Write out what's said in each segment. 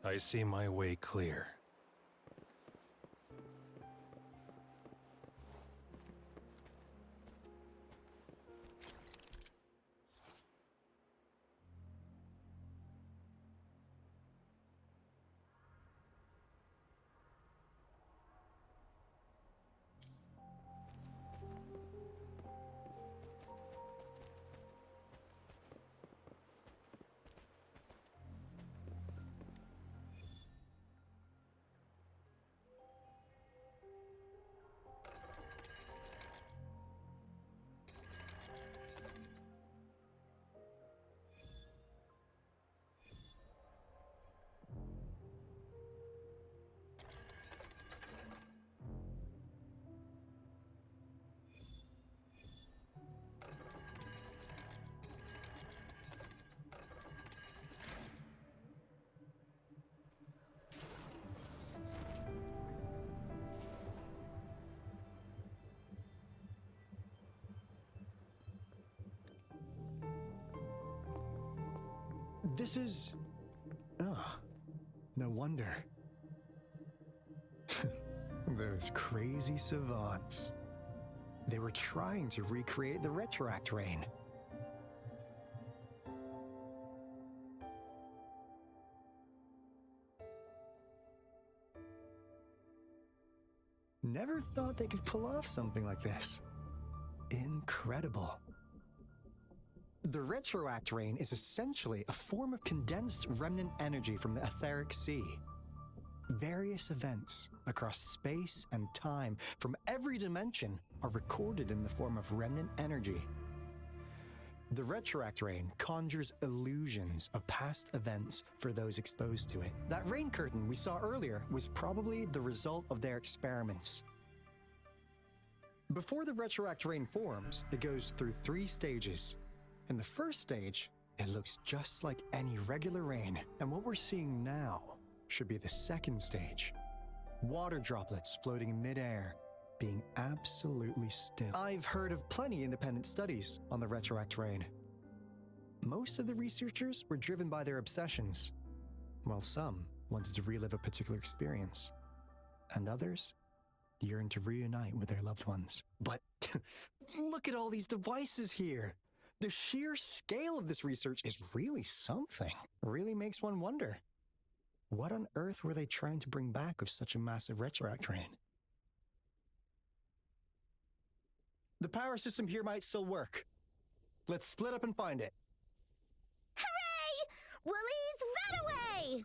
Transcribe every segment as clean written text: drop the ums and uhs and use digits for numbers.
I see my way clear. This is... Oh, no wonder. Those crazy savants. They were trying to recreate the retroact rain. Never thought they could pull off something like this. Incredible. The retroact rain is essentially a form of condensed remnant energy from the etheric sea. Various events across space and time from every dimension are recorded in the form of remnant energy. The retroact rain conjures illusions of past events for those exposed to it. That rain curtain we saw earlier was probably the result of their experiments. Before the retroact rain forms, it goes through 3 stages. In the first stage, it looks just like any regular rain, and what we're seeing now should be the second stage. Water droplets floating in midair, being absolutely still. I've heard of plenty independent studies on the retroact rain. Most of the researchers were driven by their obsessions, while some wanted to relive a particular experience, and others yearned to reunite with their loved ones. But look at all these devices here! The sheer scale of this research is really something. Really makes one wonder. What on earth were they trying to bring back with such a massive retroact rain? The power system here might still work. Let's split up and find it. Hooray! Woolies, run away!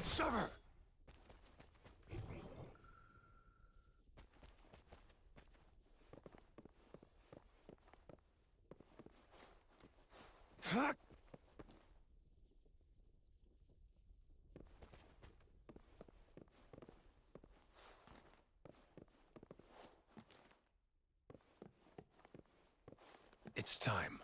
Sever! Fuck! It's time.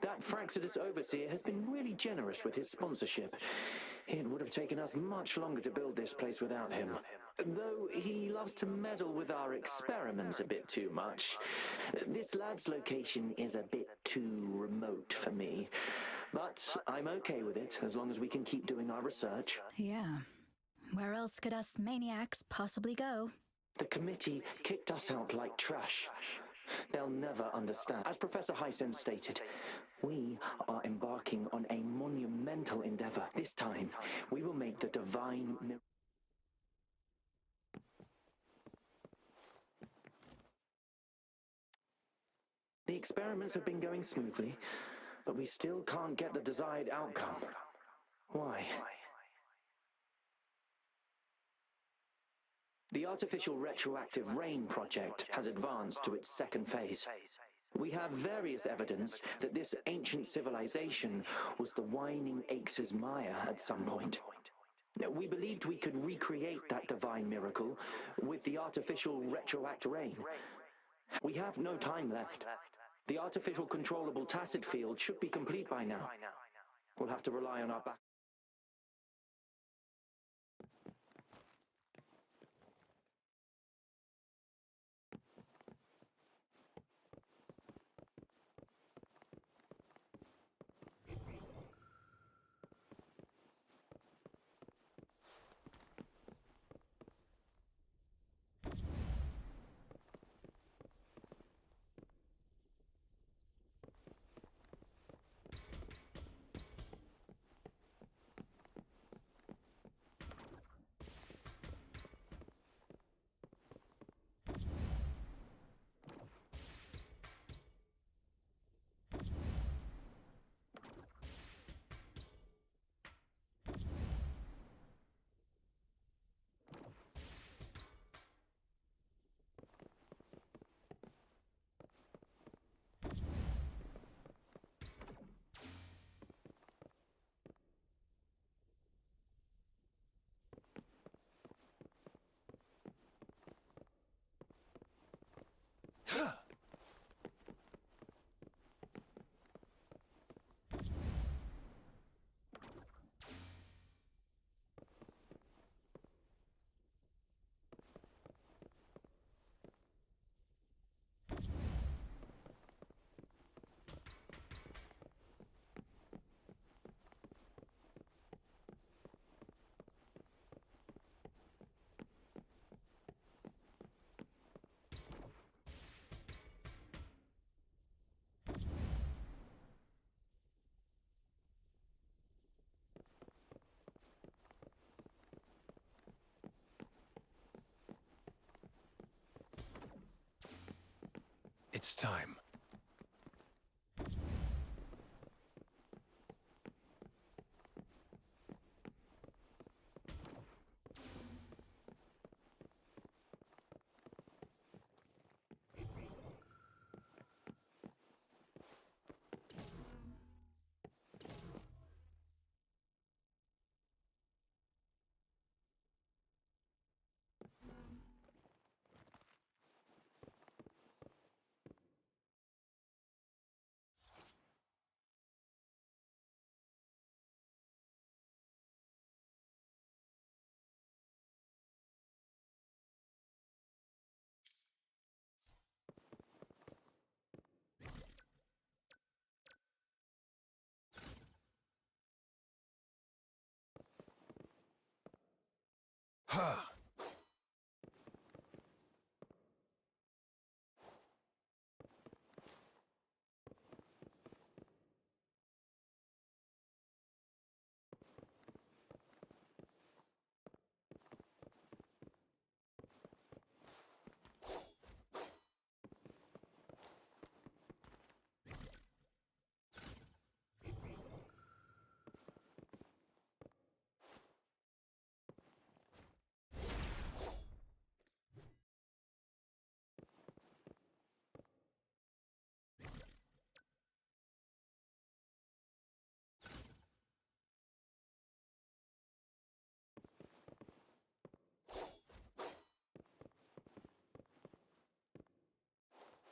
That Fraxidus overseer has been really generous with his sponsorship. It would have taken us much longer to build this place without him. Though he loves to meddle with our experiments a bit too much. This lab's location is a bit too remote for me. But I'm okay with it, as long as we can keep doing our research. Yeah. Where else could us maniacs possibly go? The committee kicked us out like trash. They'll never understand. As Professor Hysen stated, we are embarking on a monumental endeavor. This time, we will make the divine miracle. The experiments have been going smoothly, but we still can't get the desired outcome. Why? The artificial retroactive rain project has advanced to its second phase. We have various evidence that this ancient civilization was the Whining Aches Maya at some point. We believed we could recreate that divine miracle with the artificial retroact rain. We have no time left. The artificial controllable tacit field should be complete by now. We'll have to rely on our back. It's time. Huh.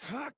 Huh.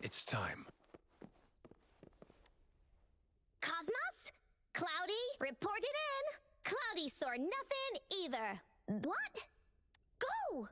It's time. Cosmos? Cloudy, report it in. Cloudy saw nothing either. What? Go!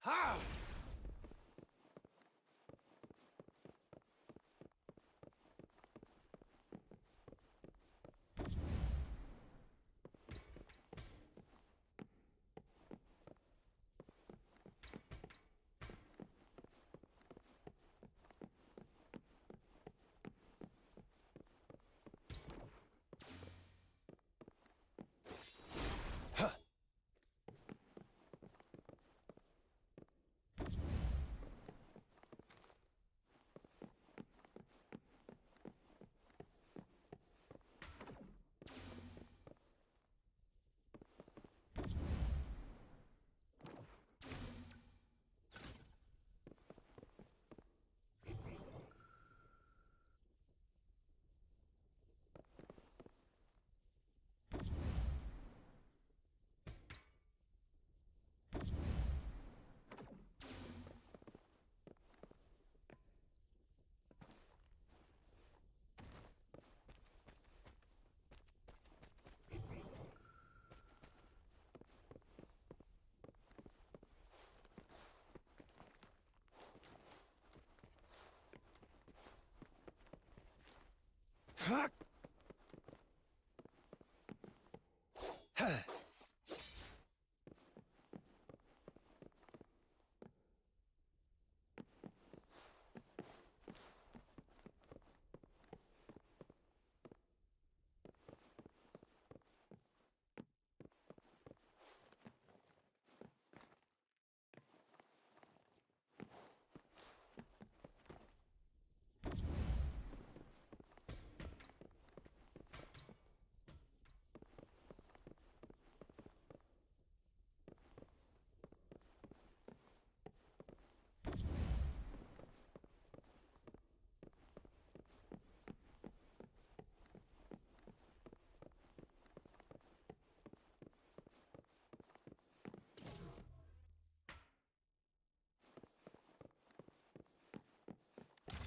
Ha! Fuck!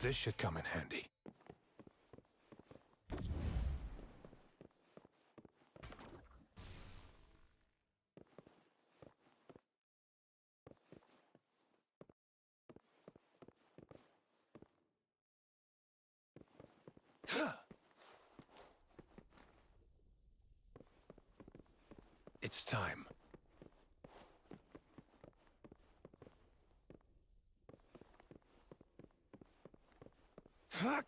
This should come in handy. It's time. Fuck!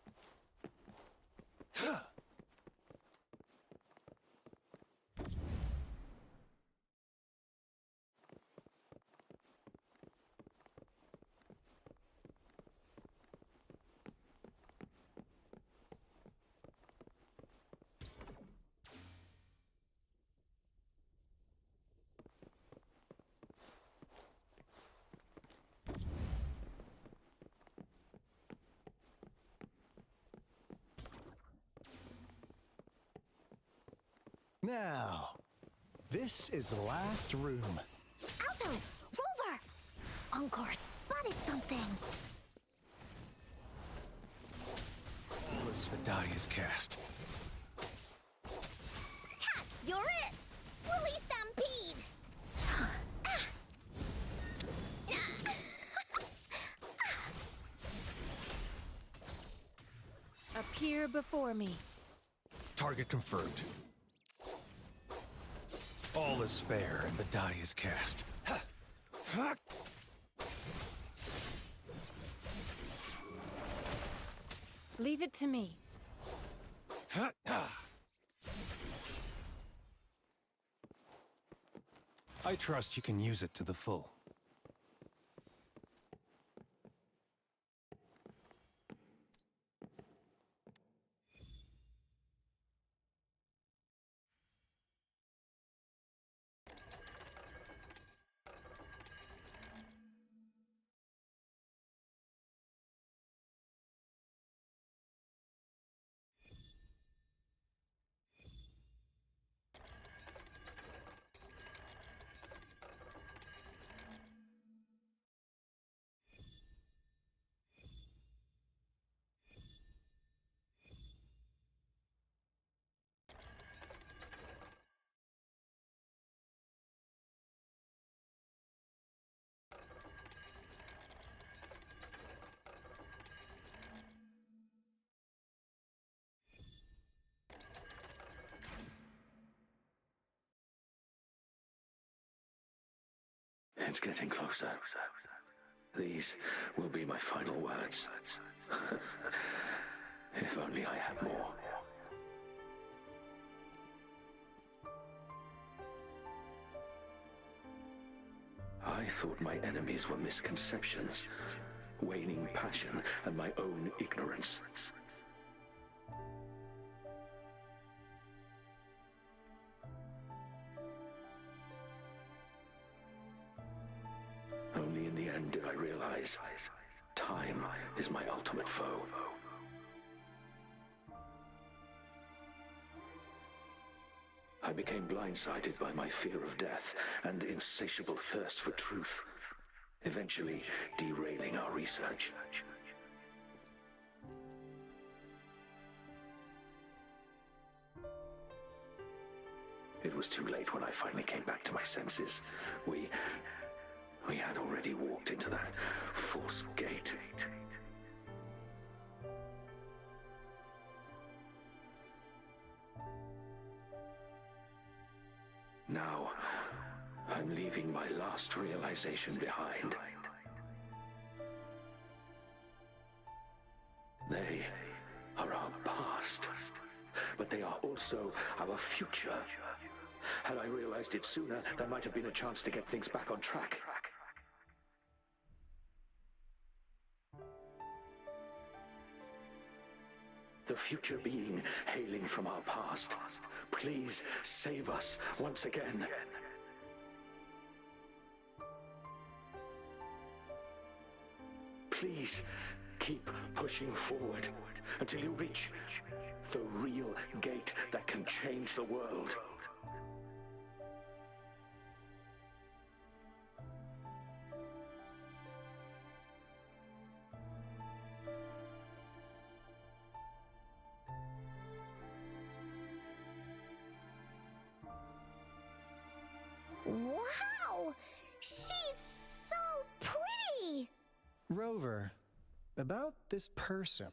Now, this is the last room. Alto! Rover! Encore spotted something! The die is cast. Tack! You're it! Woolly Stampede! appear before me. Target confirmed. All is fair and the die is cast. Ha! Ha! Leave it to me. Ha! Ha! I trust you can use it to the full. It's getting closer. These will be my final words. If only I had more. I thought my enemies were misconceptions, waning passion, and my own ignorance. Only in the end did I realize time is my ultimate foe. I became blindsided by my fear of death and insatiable thirst for truth, eventually derailing our research. It was too late when I finally came back to my senses. We had already walked into that false gate. Now, I'm leaving my last realization behind. They are our past, but they are also our future. Had I realized it sooner, there might have been a chance to get things back on track. The future being hailing from our past. Please save us once again. Please keep pushing forward until you reach the real gate that can change the world. Wow! She's so pretty! Rover, about this person.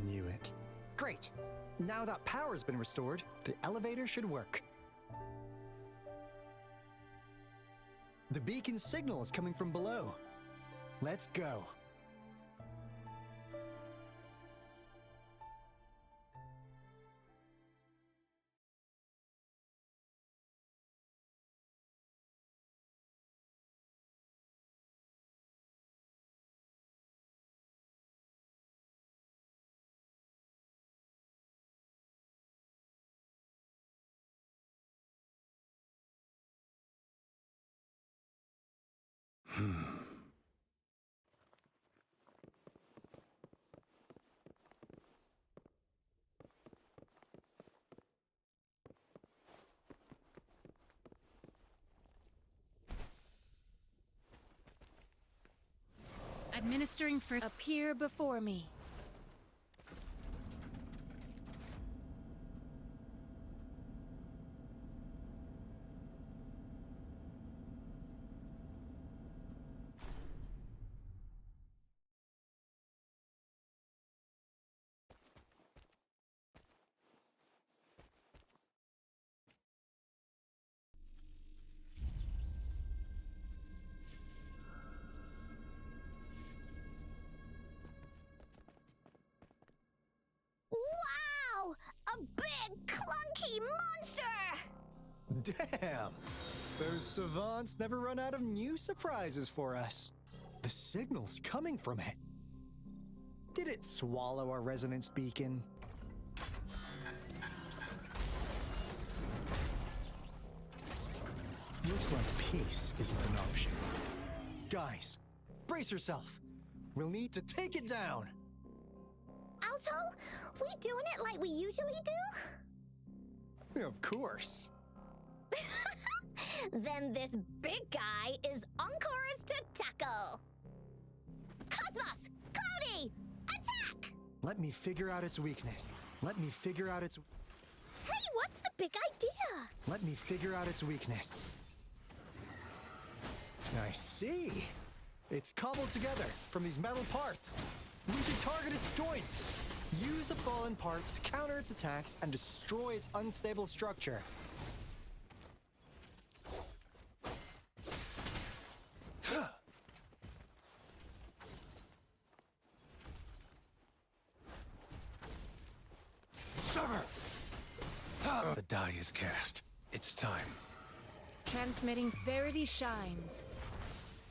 Knew it. Great! Now that power's been restored, the elevator should work. The beacon signal is coming from below. Let's go. Administering for appear before me. Monkey monster! Damn! Those savants never run out of new surprises for us. The signal's coming from it. Did it swallow our resonance beacon? Looks like peace isn't an option. Guys, brace yourself. We'll need to take it down. Alto, we doing it like we usually do? Of course. Then this big guy is Encore's to tackle. Cosmos! Cloudy! Attack! Let me figure out its weakness. Let me figure out its... Hey, what's the big idea? Let me figure out its weakness. I see. It's cobbled together from these metal parts. We should target its joints. Use the fallen parts to counter its attacks and destroy its unstable structure. Sever! The die is cast. It's time. Transmitting Verity shines.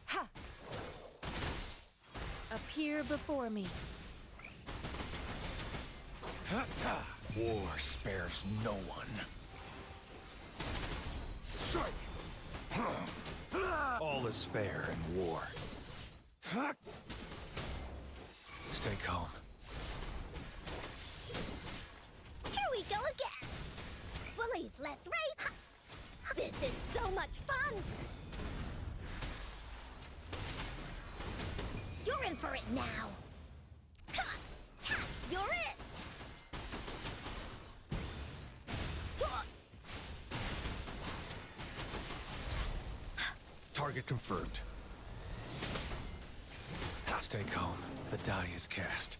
Ha! Appear before me. War spares no one. Strike! All is fair in war. Stay calm. Here we go again. Bullies, let's race. This is so much fun. You're in for it now. Ha! Ta! You're it. Target confirmed. Stay calm. The die is cast.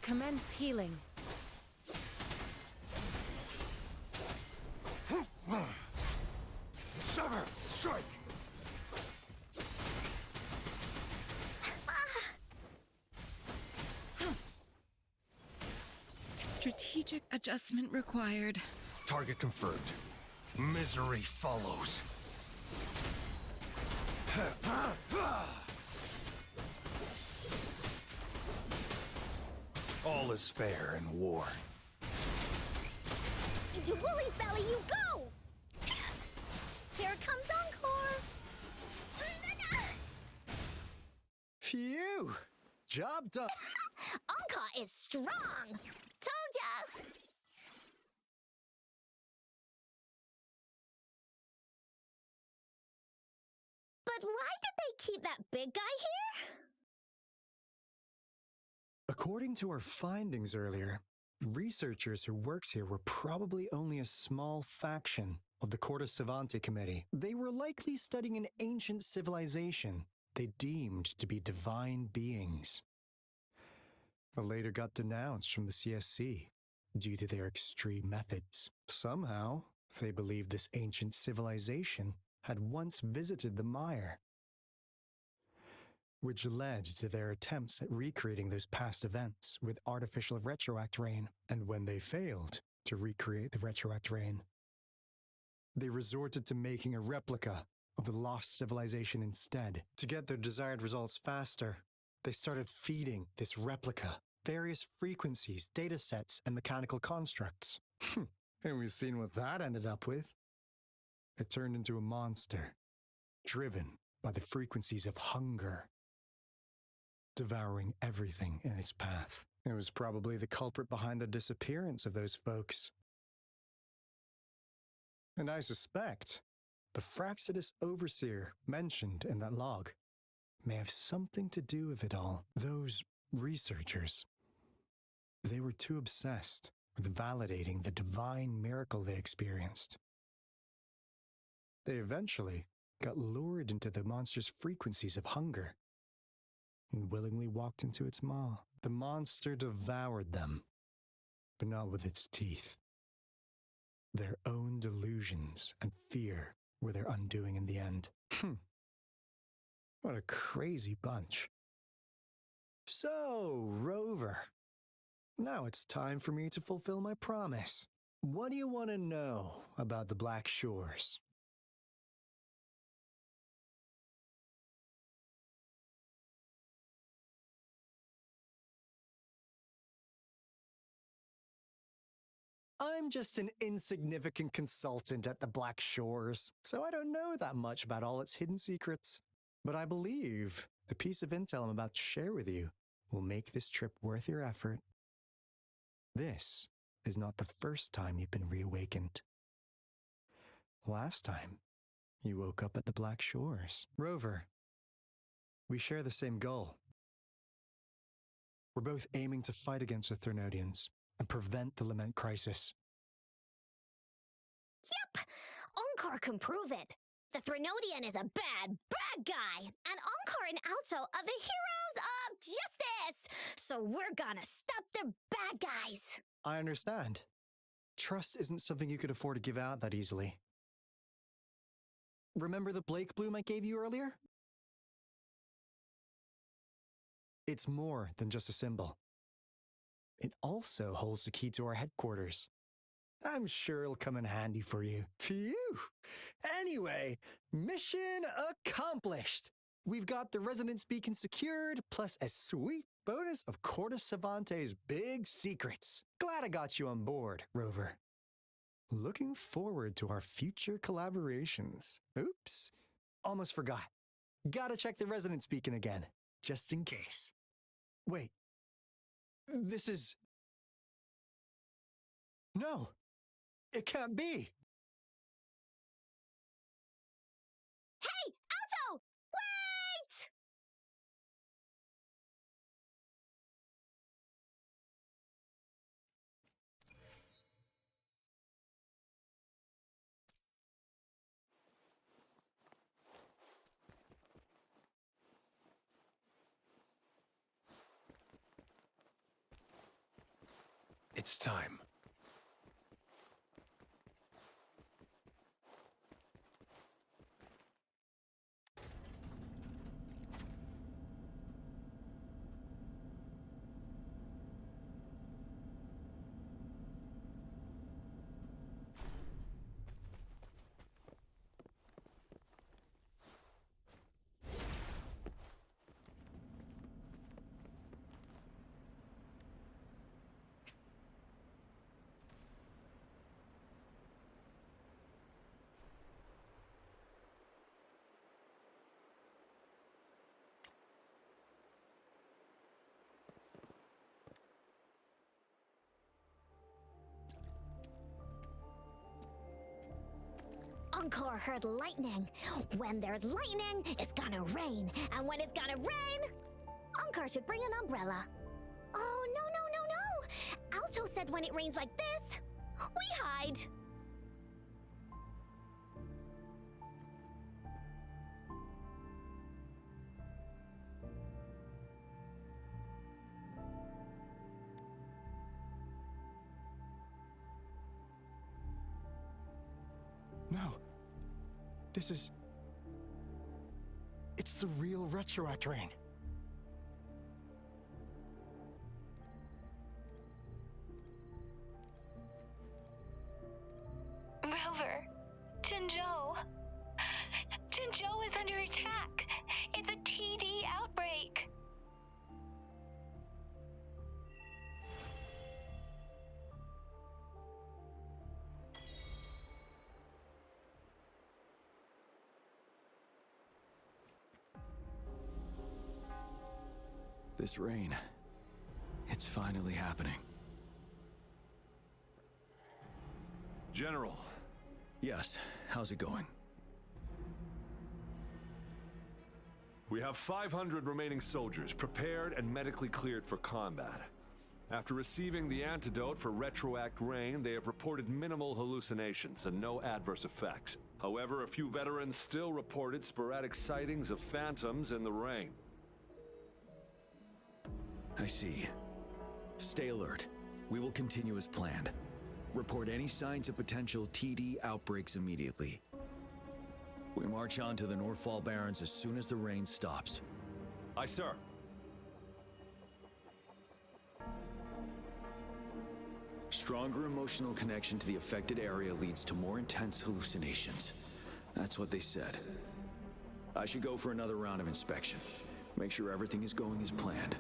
Commence healing. Sever! Strike! Strategic adjustment required. Target confirmed. Misery follows. All is fair in war. Into Wooly's belly you go. Here comes Encore. Phew! Job done. Encore is strong. Told ya. But why did they keep that big guy here? According to our findings earlier, researchers who worked here were probably only a small faction of the Corte Savante Committee. They were likely studying an ancient civilization they deemed to be divine beings, but later got denounced from the CSC due to their extreme methods. Somehow, they believed this ancient civilization had once visited the mire, which led to their attempts at recreating those past events with artificial retroact rain. And when they failed to recreate the retroact rain, they resorted to making a replica of the lost civilization instead. To get their desired results faster, they started feeding this replica various frequencies, data sets, and mechanical constructs. And we've seen what that ended up with. It turned into a monster, driven by the frequencies of hunger, devouring everything in its path. It was probably the culprit behind the disappearance of those folks. And I suspect the Fraxidus Overseer mentioned in that log may have something to do with it all. Those researchers, they were too obsessed with validating the divine miracle they experienced. They eventually got lured into the monster's frequencies of hunger and willingly walked into its maw. The monster devoured them, but not with its teeth. Their own delusions and fear were their undoing in the end. What a crazy bunch. So, Rover, now it's time for me to fulfill my promise. What do you want to know about the Black Shores? I'm just an insignificant consultant at the Black Shores, so I don't know that much about all its hidden secrets. But I believe the piece of intel I'm about to share with you will make this trip worth your effort. This is not the first time you've been reawakened. Last time, you woke up at the Black Shores. Rover, we share the same goal. We're both aiming to fight against the Threnodians and prevent the Lament crisis. Yep! Onkar can prove it. The Threnodian is a bad, bad guy, and Onkar and Alto are the heroes of justice! So we're gonna stop the bad guys! I understand. Trust isn't something you could afford to give out that easily. Remember the Blake bloom I gave you earlier? It's more than just a symbol. It also holds the key to our headquarters. I'm sure it'll come in handy for you. Phew! Anyway, mission accomplished! We've got the resonance beacon secured, plus a sweet bonus of Cortus Savante's big secrets. Glad I got you on board, Rover. Looking forward to our future collaborations. Oops, almost forgot. Gotta check the resonance beacon again, just in case. Wait, this is... No, it can't be. Hey, Alto! Wait! It's time. Onkar heard lightning. When there's lightning, it's gonna rain. And when it's gonna rain, Onkar should bring an umbrella. Oh, no, no, no, no! Alto said when it rains like this, we hide. No. This is... It's the real Retroact rain. Rover, Jinzhou. Jinzhou is under attack. It's a TD outbreak. This rain, it's finally happening. General. Yes, how's it going? We have 500 remaining soldiers prepared and medically cleared for combat. After receiving the antidote for Retroact Rain, they have reported minimal hallucinations and no adverse effects. However, a few veterans still reported sporadic sightings of phantoms in the rain. I see. Stay alert. We will continue as planned. Report any signs of potential TD outbreaks immediately. We march on to the Northfall Barrens as soon as the rain stops. Aye, sir. Stronger emotional connection to the affected area leads to more intense hallucinations. That's what they said. I should go for another round of inspection. Make sure everything is going as planned.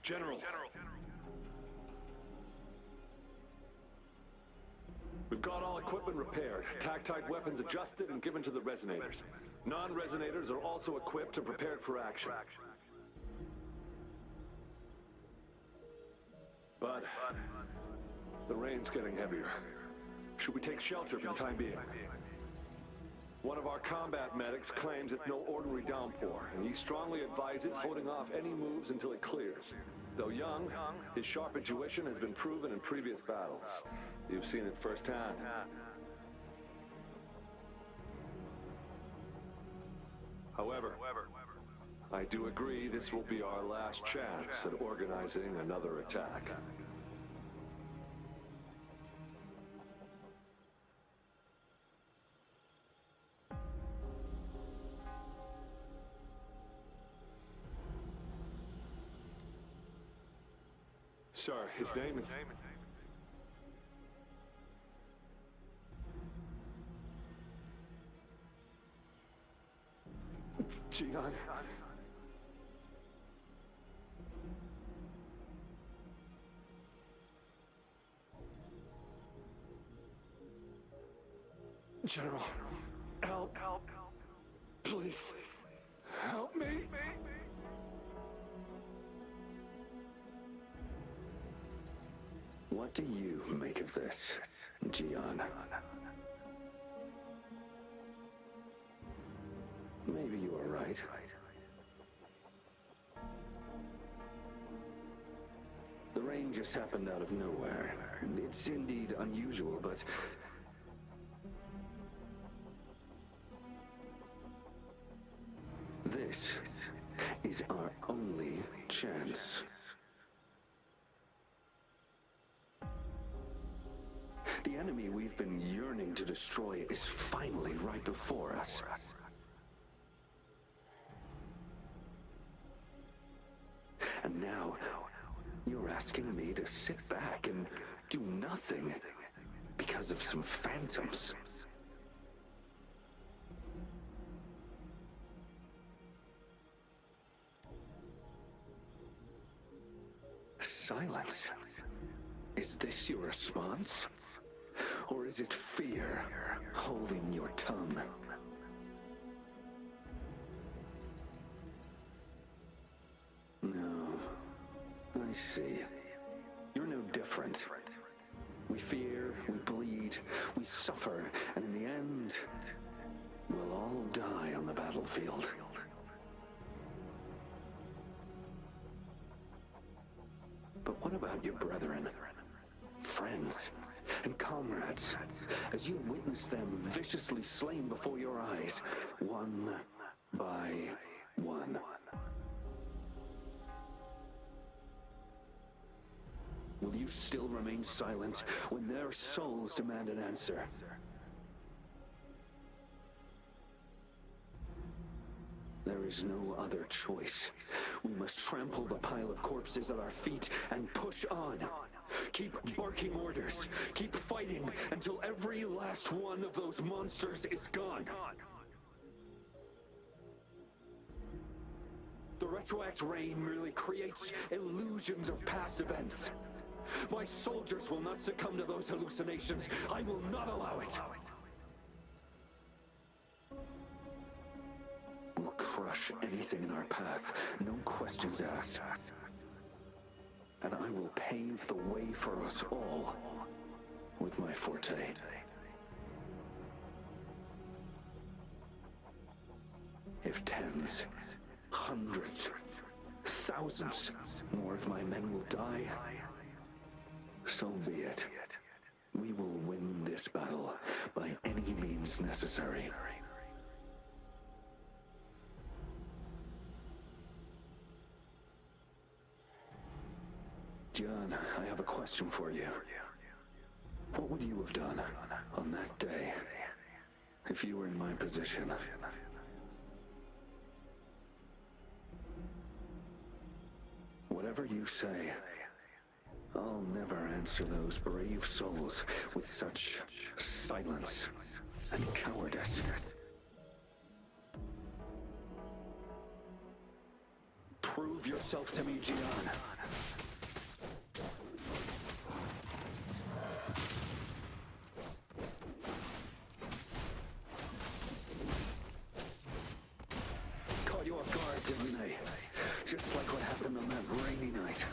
General. We've got all equipment repaired, tactite weapons adjusted and given to the resonators. Non-resonators are also equipped and prepared for action. But the rain's getting heavier. Should we take shelter for the time being? One of our combat medics claims it's no ordinary downpour, and he strongly advises holding off any moves until it clears. Though young, his sharp intuition has been proven in previous battles. You've seen it firsthand. However, I do agree this will be our last chance at organizing another attack. Sir, his name is... Gian. General, help. Please, help me. What do you make of this, Gian? Maybe you are right. The rain just happened out of nowhere. It's indeed unusual, but... this is our only chance. The enemy we've been yearning to destroy is finally right before us. And now, you're asking me to sit back and do nothing because of some phantoms. Silence. Is this your response? Or is it fear holding your tongue? No. I see. You're no different. We fear, we bleed, we suffer, and in the end, we'll all die on the battlefield. But what about your brethren, friends, and comrades, as you witness them viciously slain before your eyes, one by one? Will you still remain silent when their souls demand an answer? There is no other choice. We must trample the pile of corpses at our feet and push on. Keep barking orders. Keep fighting until every last one of those monsters is gone. The retroact rain merely creates illusions of past events. My soldiers will not succumb to those hallucinations. I will not allow it. We'll crush anything in our path, no questions asked. And I will pave the way for us all with my forte. If tens, hundreds, thousands more of my men will die, so be it. We will win this battle by any means necessary. John, I have a question for you. What would you have done on that day if you were in my position? Whatever you say, I'll never answer those brave souls with such silence and cowardice. Prove yourself to me, Gian. Caught you off guard, didn't they? Just like what happened on that rainy night.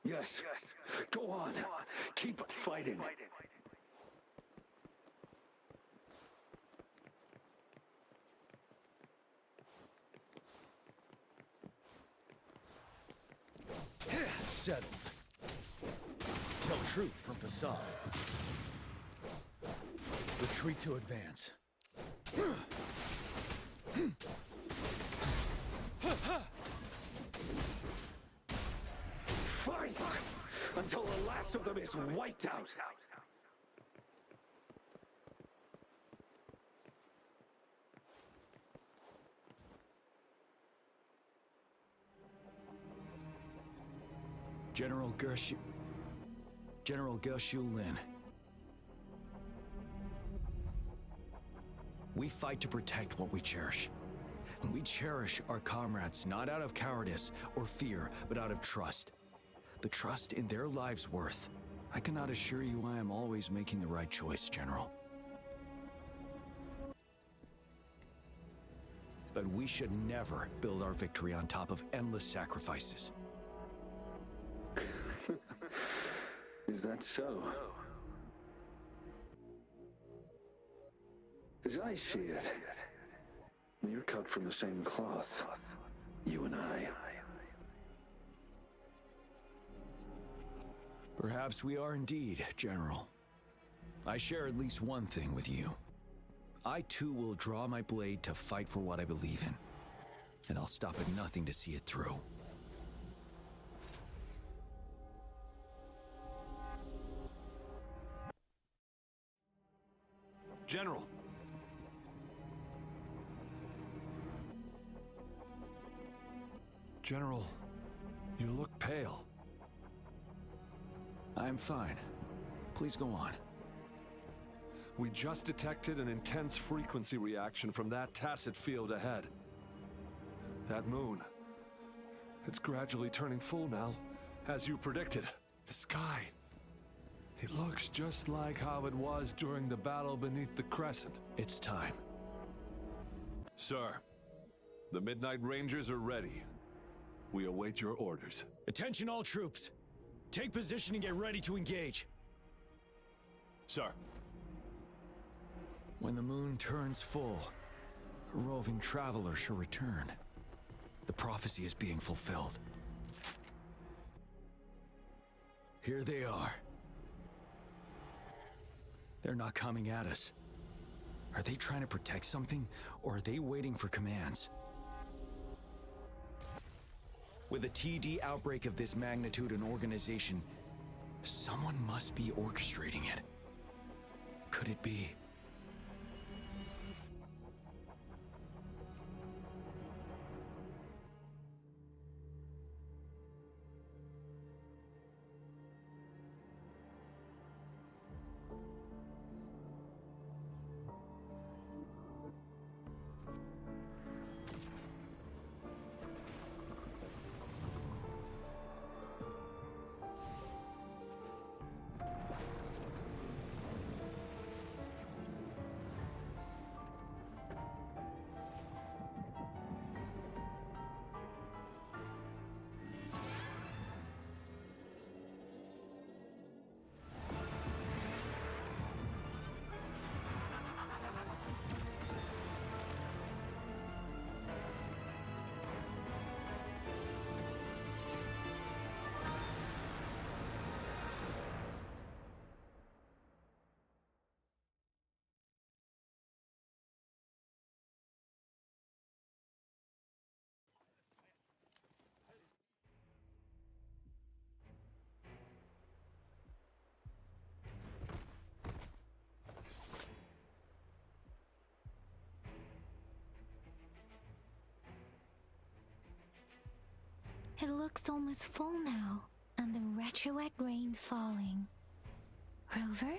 Yes. Go on. Keep fighting. Settled. Tell truth from facade. Retreat to advance. Fight! Until the last of them is wiped out! General Gershu Lin. We fight to protect what we cherish. And we cherish our comrades not out of cowardice or fear, but out of trust. The trust in their lives' worth. I cannot assure you I am always making the right choice, General. But we should never build our victory on top of endless sacrifices. Is that so? As I see it, you're cut from the same cloth, you and I. Perhaps we are indeed, General. I share at least one thing with you. I too will draw my blade to fight for what I believe in. And I'll stop at nothing to see it through. General! General, you look pale. I'm fine. Please go on. We just detected an intense frequency reaction from that tacit field ahead. That moon. It's gradually turning full now, as you predicted. The sky. It looks just like how it was during the battle beneath the crescent. It's time. Sir, the Midnight Rangers are ready. We await your orders. Attention all troops. Take position and get ready to engage. Sir. When the moon turns full, a roving traveler shall return. The prophecy is being fulfilled. Here they are. They're not coming at us. Are they trying to protect something, or are they waiting for commands? With a TD outbreak of this magnitude and organization, someone must be orchestrating it. Could it be? It looks almost full now, and the retroact rain falling. Rover?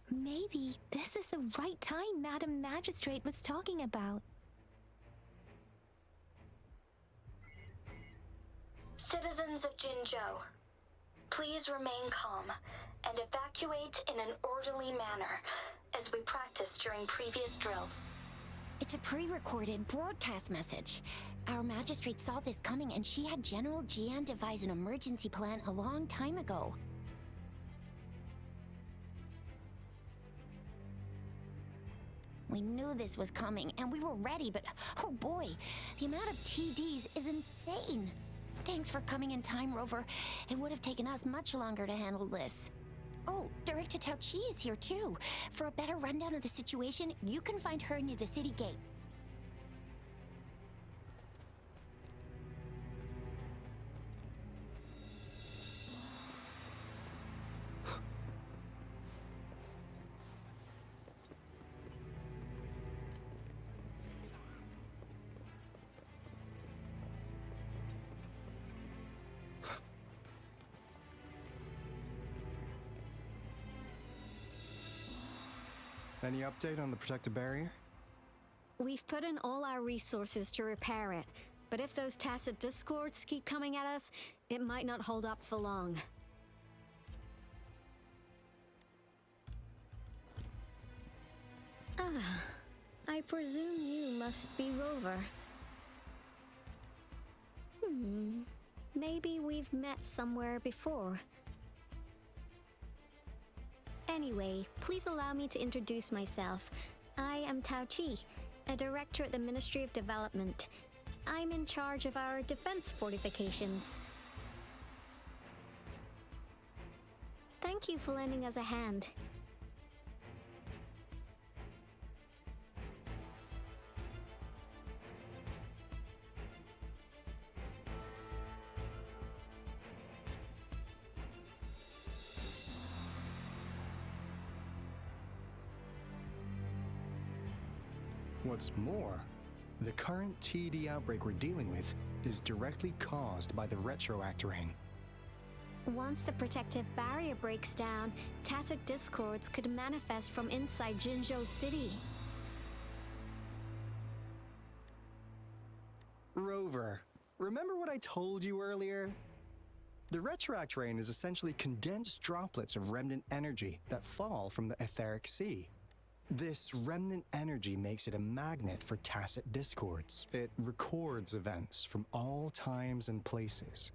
Maybe this is the right time Madam Magistrate was talking about. Citizens of Jinzhou, please remain calm and evacuate in an orderly manner as we practiced during previous drills. It's a pre-recorded broadcast message. Our magistrate saw this coming and she had General Jian devise an emergency plan a long time ago. We knew this was coming and we were ready, but oh boy, the amount of TDs is insane. Thanks for coming in time, Rover. It would have taken us much longer to handle this. Oh, Director Tao Chi is here too. For a better rundown of the situation, you can find her near the city gate. Any update on the protective barrier? We've put in all our resources to repair it, but if those tacit discords keep coming at us, it might not hold up for long. Ah, I presume you must be Rover. Maybe we've met somewhere before. Anyway, please allow me to introduce myself. I am Tao Chi, a director at the Ministry of Development. I'm in charge of our defense fortifications. Thank you for lending us a hand. What's more, the current TD outbreak we're dealing with is directly caused by the retroact rain. Once the protective barrier breaks down, tacit discords could manifest from inside Jinzhou City. Rover, remember what I told you earlier? The retroact rain is essentially condensed droplets of remnant energy that fall from the etheric sea. This remnant energy makes it a magnet for tacit discords. It records events from all times and places,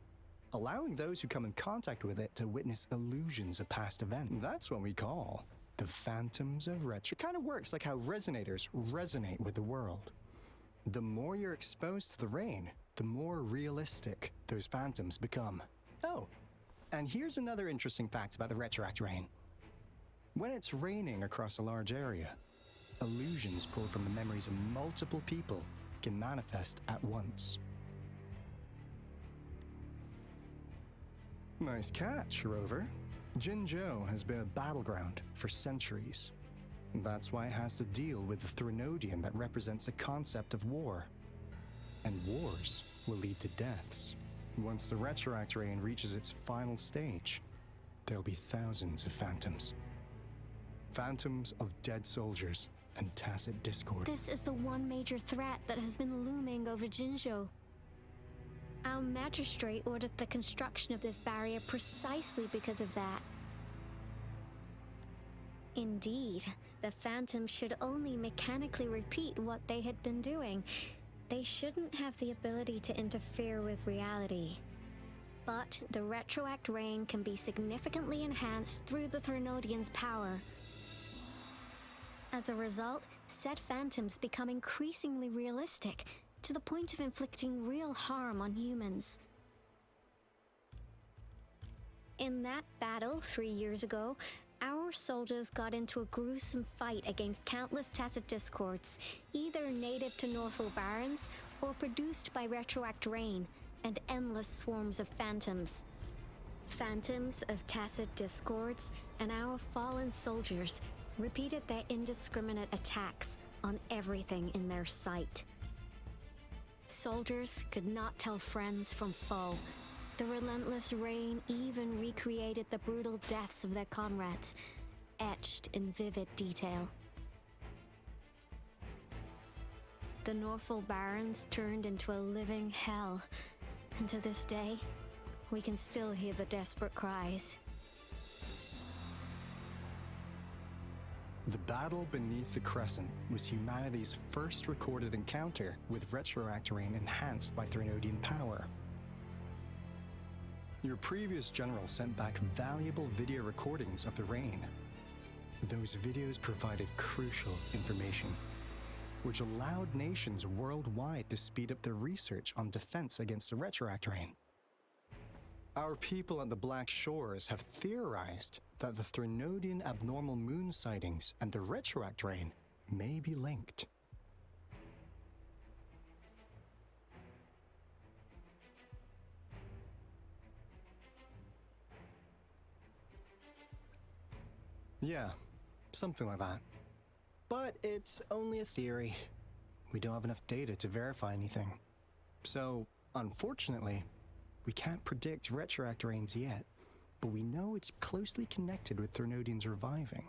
allowing those who come in contact with it to witness illusions of past events. That's what we call the phantoms of retro. It kind of works like how resonators resonate with the world. The more you're exposed to the rain, the more realistic those phantoms become. Oh, and here's another interesting fact about the retroact rain. When it's raining across a large area, illusions pulled from the memories of multiple people can manifest at once. Nice catch, Rover. Jinzhou has been a battleground for centuries. That's why it has to deal with the Threnodian that represents the concept of war. And wars will lead to deaths. Once the retroact rain reaches its final stage, there'll be thousands of phantoms. Phantoms of dead soldiers and tacit discord. This is the one major threat that has been looming over Jinzhou. Our magistrate ordered the construction of this barrier precisely because of that. Indeed, the phantoms should only mechanically repeat what they had been doing. They shouldn't have the ability to interfere with reality. But the retroact rain can be significantly enhanced through the Threnodian's power. As a result, said phantoms become increasingly realistic, to the point of inflicting real harm on humans. In that battle 3 years ago, our soldiers got into a gruesome fight against countless tacit discords, either native to Northwell Barrens or produced by retroact rain and endless swarms of phantoms. Phantoms of tacit discords and our fallen soldiers repeated their indiscriminate attacks on everything in their sight. soldiers could not tell friends from foe. The relentless rain even recreated the brutal deaths of their comrades, etched in vivid detail. The Norfolk Barrens turned into a living hell, and to this day, we can still hear the desperate cries. The battle beneath the Crescent was humanity's first recorded encounter with retroact rain enhanced by Threnodian power. Your previous general sent back valuable video recordings of the rain. Those videos provided crucial information, which allowed nations worldwide to speed up their research on defense against the retroact rain. Our people at the Black Shores have theorized that the Threnodian abnormal moon sightings and the retroact rain may be linked. Yeah, something like that. But it's only a theory. We don't have enough data to verify anything. So, unfortunately, we can't predict retroact rains yet, but we know it's closely connected with Threnodians reviving.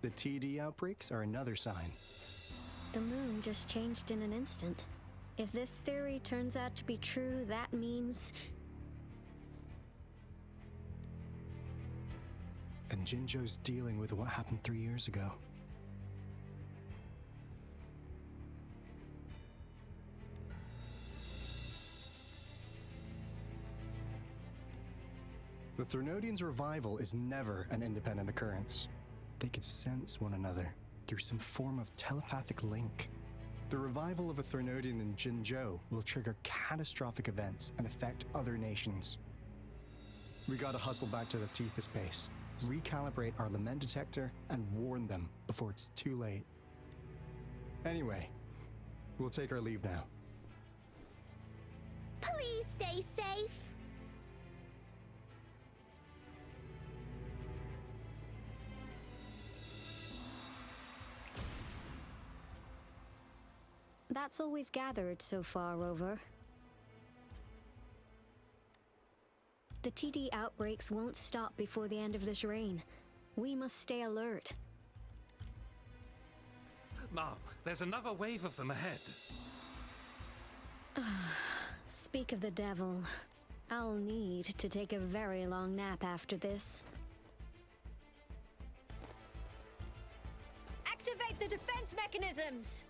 The TD outbreaks are another sign. The moon just changed in an instant. If this theory turns out to be true, that means... And Jinzhou's dealing with what happened 3 years ago. The Threnodians' revival is never an independent occurrence. They could sense one another through some form of telepathic link. The revival of a Threnodian in Jinzhou will trigger catastrophic events and affect other nations. We gotta hustle back to the Tethys base, recalibrate our lament detector, and warn them before it's too late. Anyway, we'll take our leave now. Please stay safe. That's all we've gathered so far, Rover. The TD outbreaks won't stop before the end of this reign. We must stay alert. Mom, there's another wave of them ahead. Speak of the devil. I'll need to take a very long nap after this. Activate the defense mechanisms!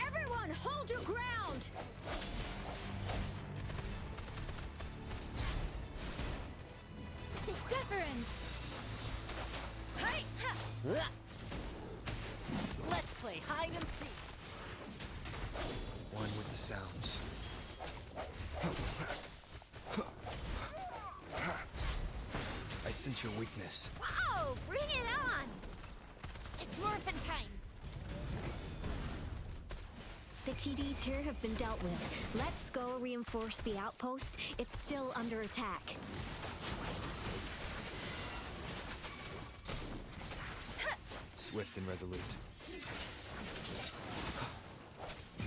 Everyone, hold your ground! Deference! Hey! Ha! Let's play hide and seek. One with the sounds. I sense your weakness. Whoa! Bring it on! It's morphin' time. The TDs here have been dealt with. Let's go reinforce the outpost. It's still under attack. Swift and resolute.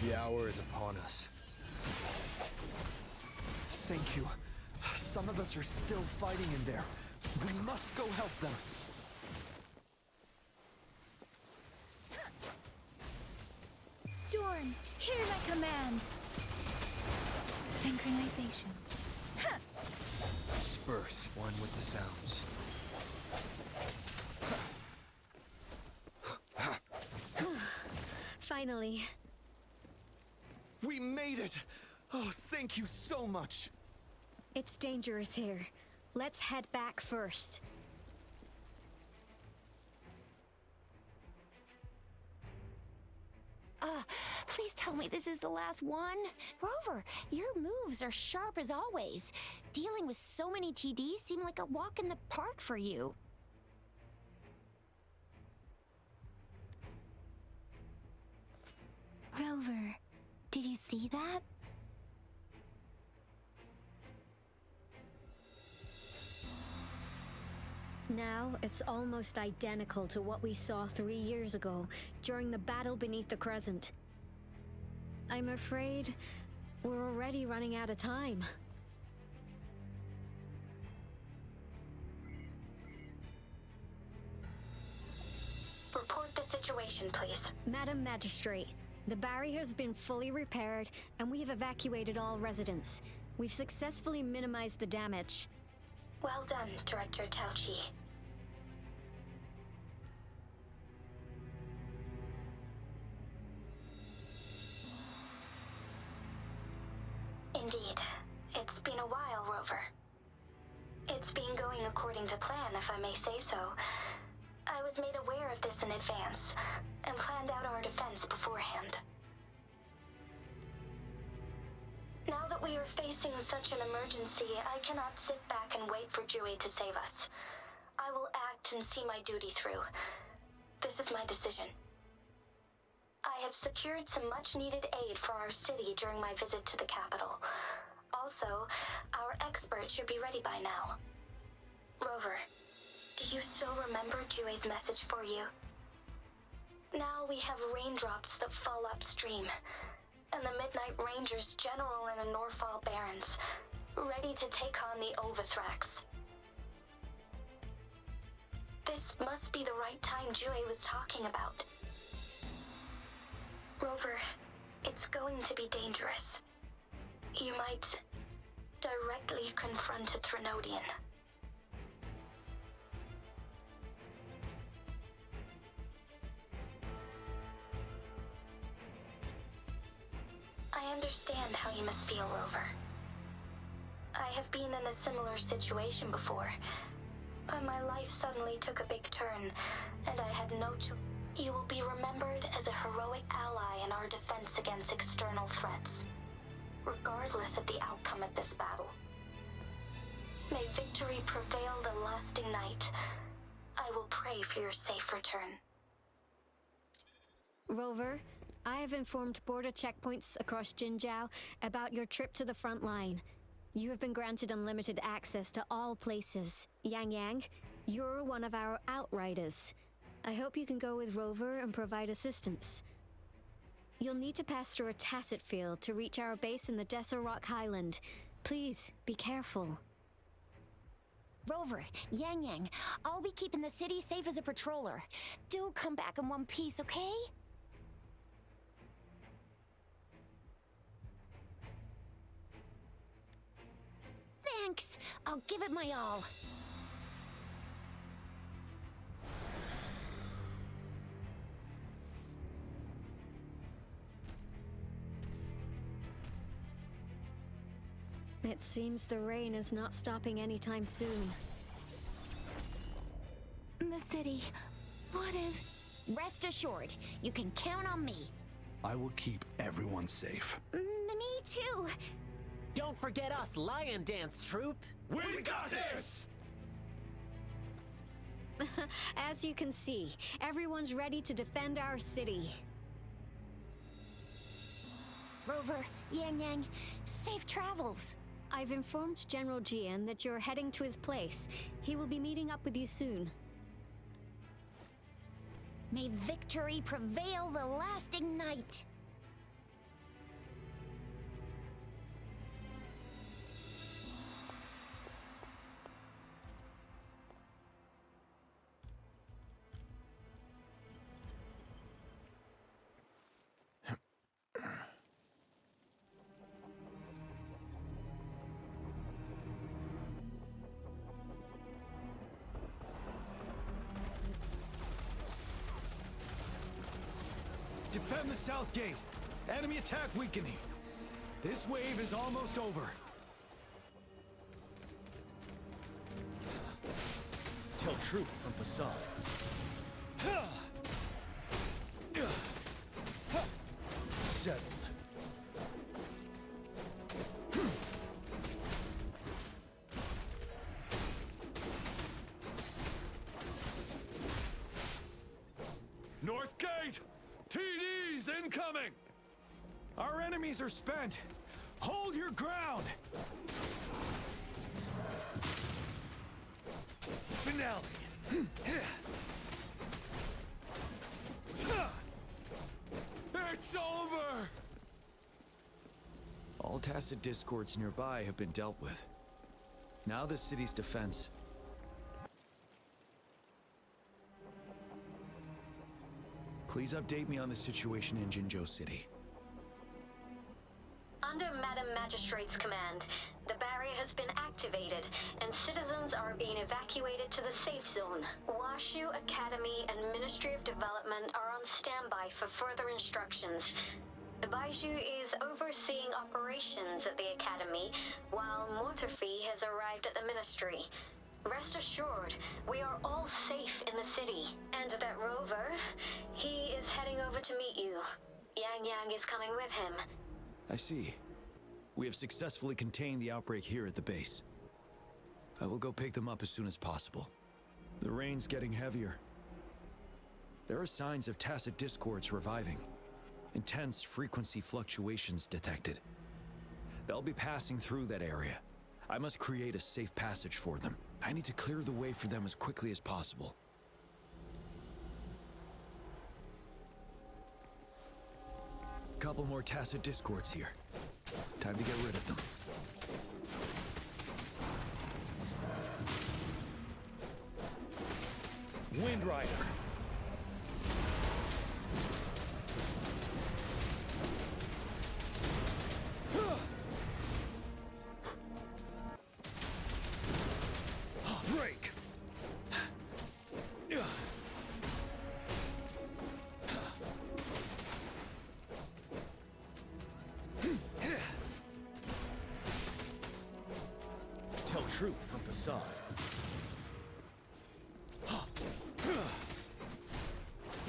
The hour is upon us. Thank you. Some of us are still fighting in there. We must go help them. Storm, hear my command. Synchronization. Disperse. One with the sounds. Finally. We made it! Oh, thank you so much! It's dangerous here. Let's head back first. Please tell me this is the last one. Rover, your moves are sharp as always. Dealing with so many TDs seemed like a walk in the park for you. Rover, did you see that? Now, it's almost identical to what we saw 3 years ago during the battle beneath the Crescent. I'm afraid we're already running out of time. Report the situation, please. Madam Magistrate, the barrier has been fully repaired and we have evacuated all residents. We've successfully minimized the damage. Well done, Director Tauchi. Indeed. It's been a while, Rover. It's been going according to plan, if I may say so. I was made aware of this in advance, and planned out our defense beforehand. Now that we are facing such an emergency, I cannot sit back and wait for Jui to save us. I will act and see my duty through. This is my decision. I have secured some much-needed aid for our city during my visit to the capital. Also, our experts should be ready by now. Rover, do you still remember Jui's message for you? Now we have raindrops that fall upstream, and the Midnight Rangers General in the Norfall Barrens, ready to take on the Overthrax. This must be the right time Jui was talking about. Rover, it's going to be dangerous. You might directly confront a Trinodian. I understand how you must feel, Rover. I have been in a similar situation before, but my life suddenly took a big turn, and I had no choice. You will be remembered as a heroic ally in our defense against external threats, regardless of the outcome of this battle. May victory prevail the lasting night. I will pray for your safe return. Rover, I have informed border checkpoints across Jinzhou about your trip to the front line. You have been granted unlimited access to all places. Yang Yang, you're one of our outriders. I hope you can go with Rover and provide assistance. You'll need to pass through a tacit field to reach our base in the Desert Rock Highland. Please, be careful. Rover, Yang Yang, I'll be keeping the city safe as a patroller. Do come back in one piece, okay? Thanks. I'll give it my all. It seems the rain is not stopping anytime soon. The city. What if... Rest assured, you can count on me. I will keep everyone safe. Me too. Don't forget us, Lion Dance Troop. We got this! As you can see, everyone's ready to defend our city. Rover, Yang Yang, safe travels. I've informed General Jian that you're heading to his place. He will be meeting up with you soon. May victory prevail the lasting night. Defend the south gate. Enemy attack weakening. This wave is almost over. Tell troop from facade. Set North Gate! TD's incoming! Our enemies are spent! Hold your ground! Finale! It's over! All tacit discords nearby have been dealt with. Now the city's defense. Please update me on the situation in Jinzhou City. Under Madam Magistrate's command, the barrier has been activated, and citizens are being evacuated to the safe zone. Washu Academy and Ministry of Development are on standby for further instructions. Baiju is overseeing operations at the Academy, while Mortherfee has arrived at the Ministry. Rest assured, we are all safe in the city. And that Rover, he is heading over to meet you. Yang Yang is coming with him. I see. We have successfully contained the outbreak here at the base. I will go pick them up as soon as possible. The rain's getting heavier. There are signs of tacit discords reviving. Intense frequency fluctuations detected. They'll be passing through that area. I must create a safe passage for them. I need to clear the way for them as quickly as possible. Couple more tacit discords here. Time to get rid of them. Wind Rider. Break! Tell truth from facade.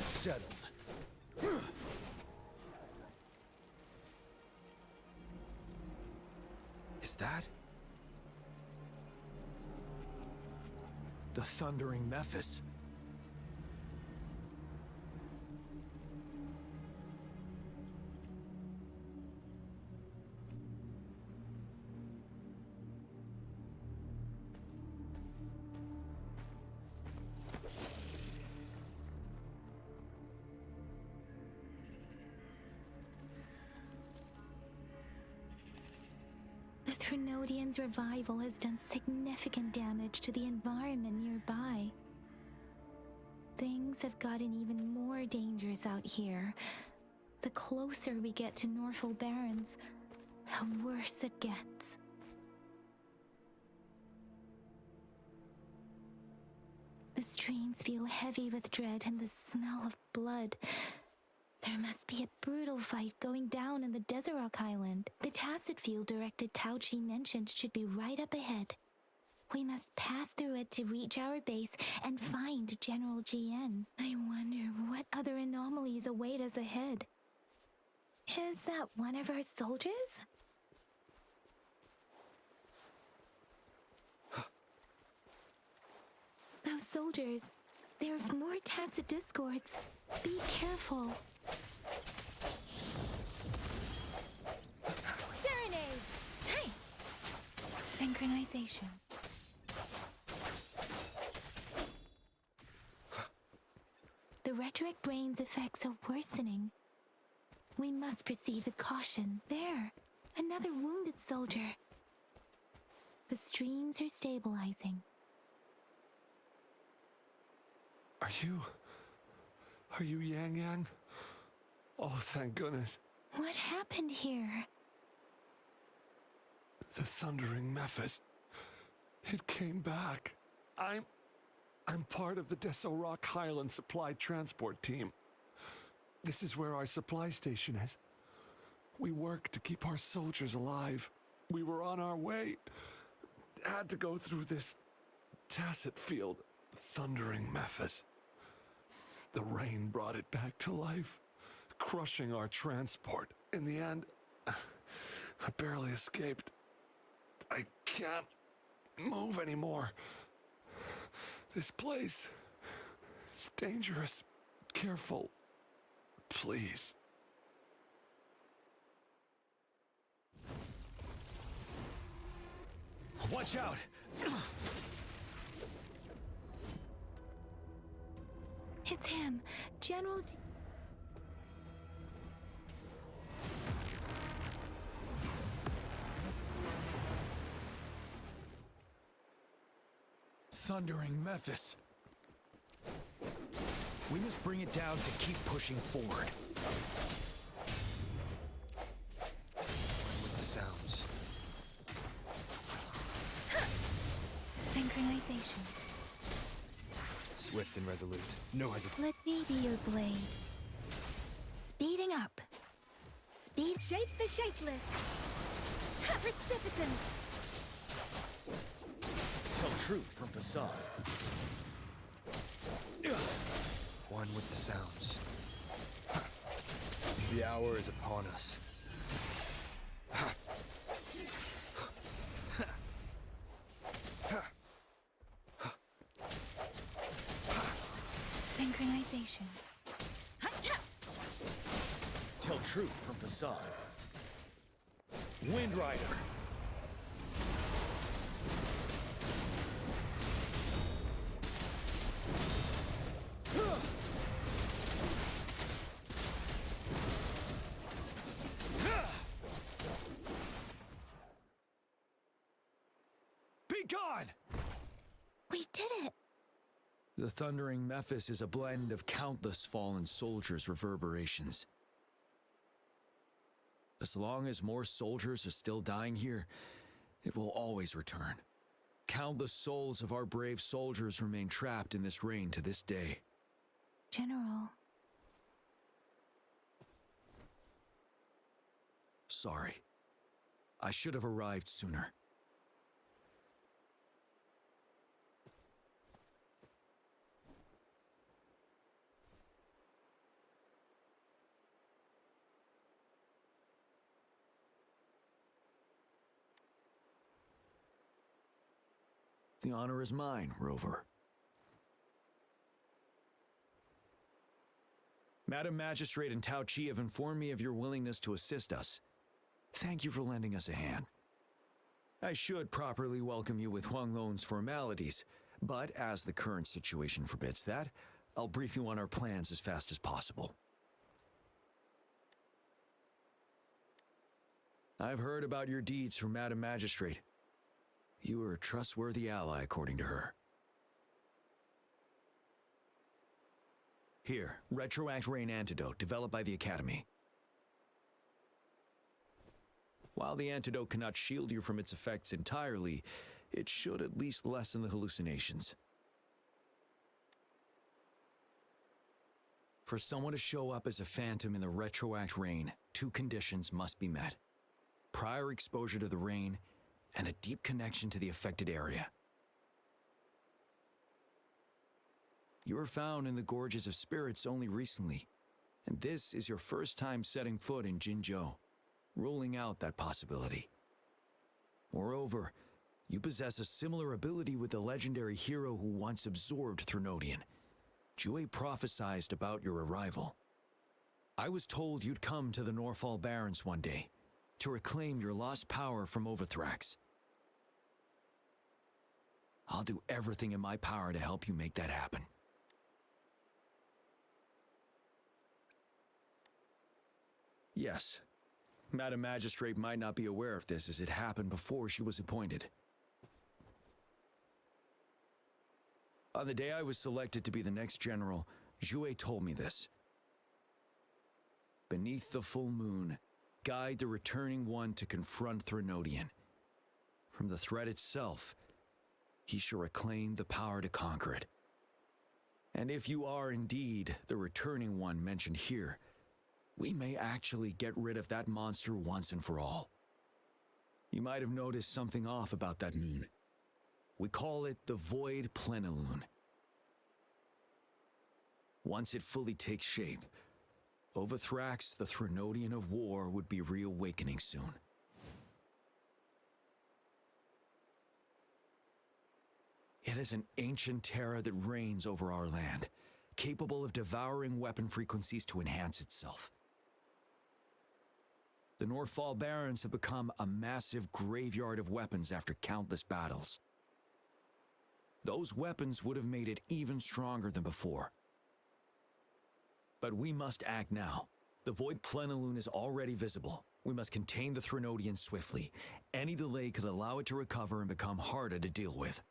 Settled. Is that the thundering Mephis? The Threnodian's revival has done significant damage to the environment nearby. Things have gotten even more dangerous out here. The closer we get to Northful Barrens, the worse it gets. The streams feel heavy with dread and the smell of blood. There must be a brutal fight going down in the Desert Island. The tacit field director Tao Chi mentioned should be right up ahead. We must pass through it to reach our base and find General GN. I wonder what other anomalies await us ahead. Is that one of our soldiers? Those soldiers, there are more tacit discords. Be careful. Serenade! Hey! Synchronization. The rhetoric brain's effects are worsening. We must proceed with caution. There, another wounded soldier. The streams are stabilizing. Are you Yang Yang? Oh, thank goodness. What happened here? The thundering Mephis. It came back. I'm part of the Deso Rock Highland Supply Transport Team. This is where our supply station is. We work to keep our soldiers alive. We were on our way. Had to go through this tacit field. Thundering Mephis. The rain brought it back to life, crushing our transport. In the end, I barely escaped. I can't move anymore. This place is dangerous. Careful. Please. Watch out! It's him, General. Thundering Memphis. We must bring it down to keep pushing forward. With the sounds. Synchronization. Swift and resolute. No hesitation. Let me be your blade. Speeding up. Speed. Shape the shapeless. Precipitance. Tell truth from facade. One with the sounds. The hour is upon us. Synchronization. Tell truth from facade. Wind Rider. Be gone! We did it! The Thundering Memphis is a blend of countless fallen soldiers' reverberations. As long as more soldiers are still dying here, it will always return. Countless souls of our brave soldiers remain trapped in this rain to this day. General. Sorry. I should have arrived sooner. The honor is mine, Rover. Madam Magistrate and Tao Chi have informed me of your willingness to assist us. Thank you for lending us a hand. I should properly welcome you with Huang Lon's formalities, but as the current situation forbids that, I'll brief you on our plans as fast as possible. I've heard about your deeds from Madam Magistrate. You are a trustworthy ally, according to her. Here, Retroact Rain Antidote, developed by the Academy. While the antidote cannot shield you from its effects entirely, it should at least lessen the hallucinations. For someone to show up as a phantom in the Retroact Rain, two conditions must be met. Prior exposure to the rain, and a deep connection to the affected area. You were found in the Gorges of Spirits only recently, and this is your first time setting foot in Jinzhou, ruling out that possibility. Moreover, you possess a similar ability with the legendary hero who once absorbed Threnodian. Jue prophesied about your arrival. I was told you'd come to the Norfall Barrens one day, to reclaim your lost power from Overthrax. I'll do everything in my power to help you make that happen. Yes, Madam Magistrate might not be aware of this as it happened before she was appointed. On the day I was selected to be the next general, Jue told me this. Beneath the full moon, guide the returning one to confront Threnodian. From the threat itself, he shall reclaim the power to conquer it. And if you are indeed the returning one mentioned here, we may actually get rid of that monster once and for all. You might have noticed something off about that moon. We call it the Void Plenilune. Once it fully takes shape, Overthrax, the Threnodian of War, would be reawakening soon. It is an ancient terror that reigns over our land, capable of devouring weapon frequencies to enhance itself. The Northfall Barrens have become a massive graveyard of weapons after countless battles. Those weapons would have made it even stronger than before. But we must act now. The Void Plenilune is already visible. We must contain the Threnodian swiftly. Any delay could allow it to recover and become harder to deal with.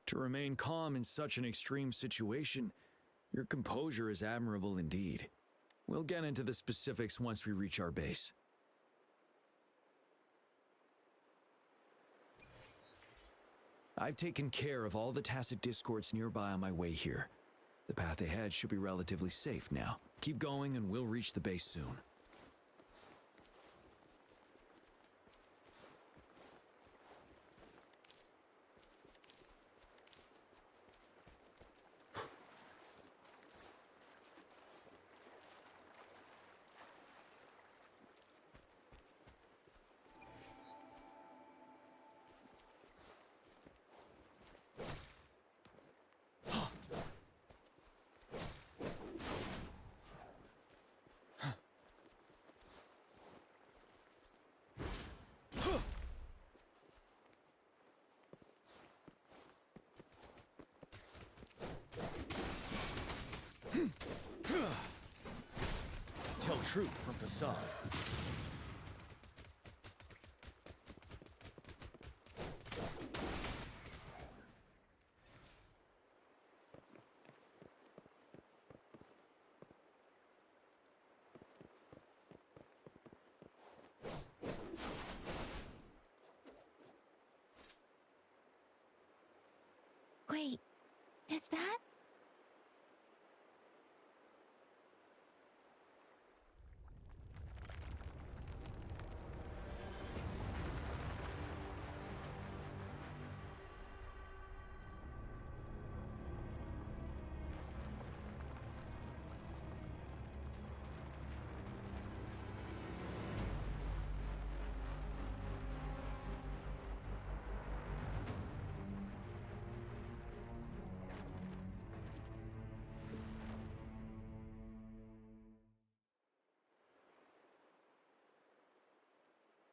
To remain calm in such an extreme situation, your composure is admirable indeed. We'll get into the specifics once we reach our base. I've taken care of all the tacit discords nearby on my way here. The path ahead should be relatively safe now. Keep going and we'll reach the base soon. Tell truth from facade. Wait, is that?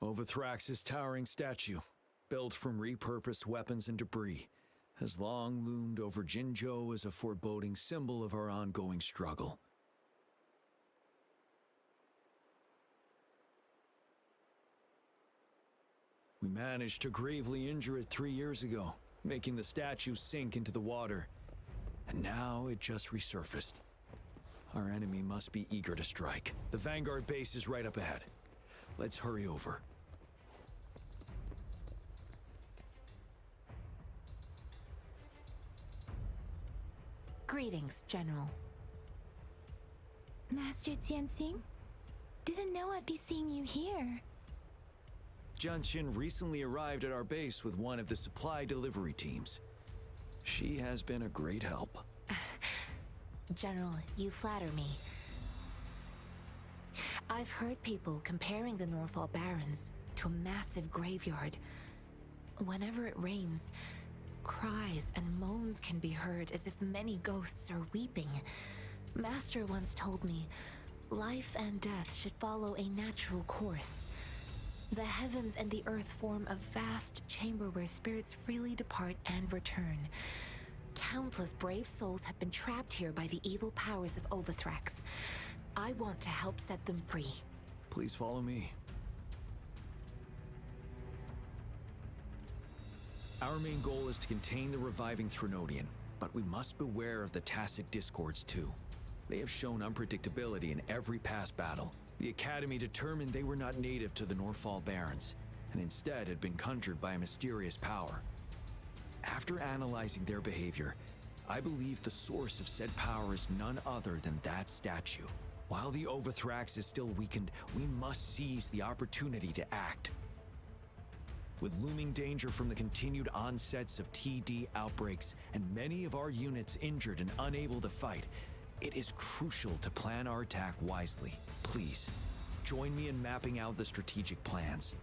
Overthrax's towering statue, built from repurposed weapons and debris, has long loomed over Jinzhou as a foreboding symbol of our ongoing struggle. We managed to gravely injure it 3 years ago, making the statue sink into the water, and now it just resurfaced. Our enemy must be eager to strike. The Vanguard base is right up ahead. Let's hurry over. Greetings, General. Master Jianxing? Didn't know I'd be seeing you here. Jianqin recently arrived at our base with one of the supply delivery teams. She has been a great help. General, you flatter me. I've heard people comparing the Northfall Barrens to a massive graveyard. Whenever it rains, cries and moans can be heard as if many ghosts are weeping. Master once told me, life and death should follow a natural course. The heavens and the earth form a vast chamber where spirits freely depart and return. Countless brave souls have been trapped here by the evil powers of Overthrax. I want to help set them free. Please follow me. Our main goal is to contain the reviving Threnodian, but we must beware of the tacit discords too. They have shown unpredictability in every past battle. The Academy determined they were not native to the Northfall Barrens, and instead had been conjured by a mysterious power. After analyzing their behavior, I believe the source of said power is none other than that statue. While the Overthrax is still weakened, we must seize the opportunity to act. With looming danger from the continued onsets of TD outbreaks and many of our units injured and unable to fight, it is crucial to plan our attack wisely. Please, Join me in mapping out the strategic plans.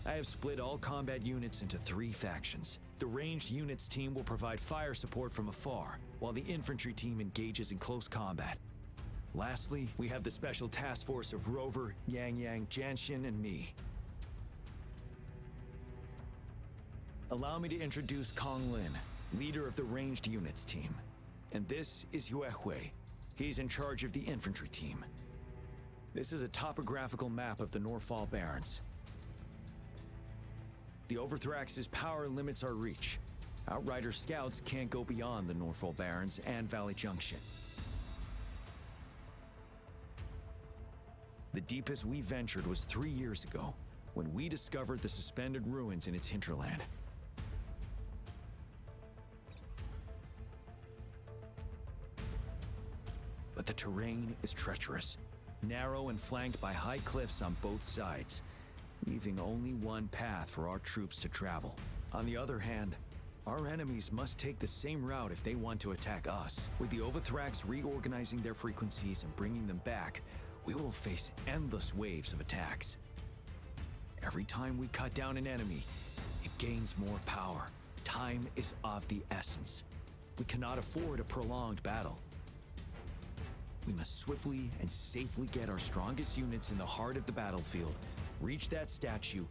I have split all combat units into 3 factions. The ranged units team will provide fire support from afar, while the infantry team engages in close combat. Lastly, we have the special task force of Rover, Yang Yang, Janshin, and me. Allow me to introduce Kong Lin, leader of the ranged units team. And this is Yue Hui. He's in charge of the infantry team. This is a topographical map of the Norfall Barrens. The Overthrax's power limits our reach. Outrider scouts can't go beyond the Norfall Barrens and Valley Junction. The deepest we ventured was 3 years ago, when we discovered the suspended ruins in its hinterland. But the terrain is treacherous, narrow and flanked by high cliffs on both sides, leaving only one path for our troops to travel. On the other hand, our enemies must take the same route if they want to attack us. With the Overthrax reorganizing their frequencies and bringing them back, we will face endless waves of attacks. Every time we cut down an enemy, it gains more power. Time is of the essence. We cannot afford a prolonged battle. We must swiftly and safely get our strongest units in the heart of the battlefield, reach that statue,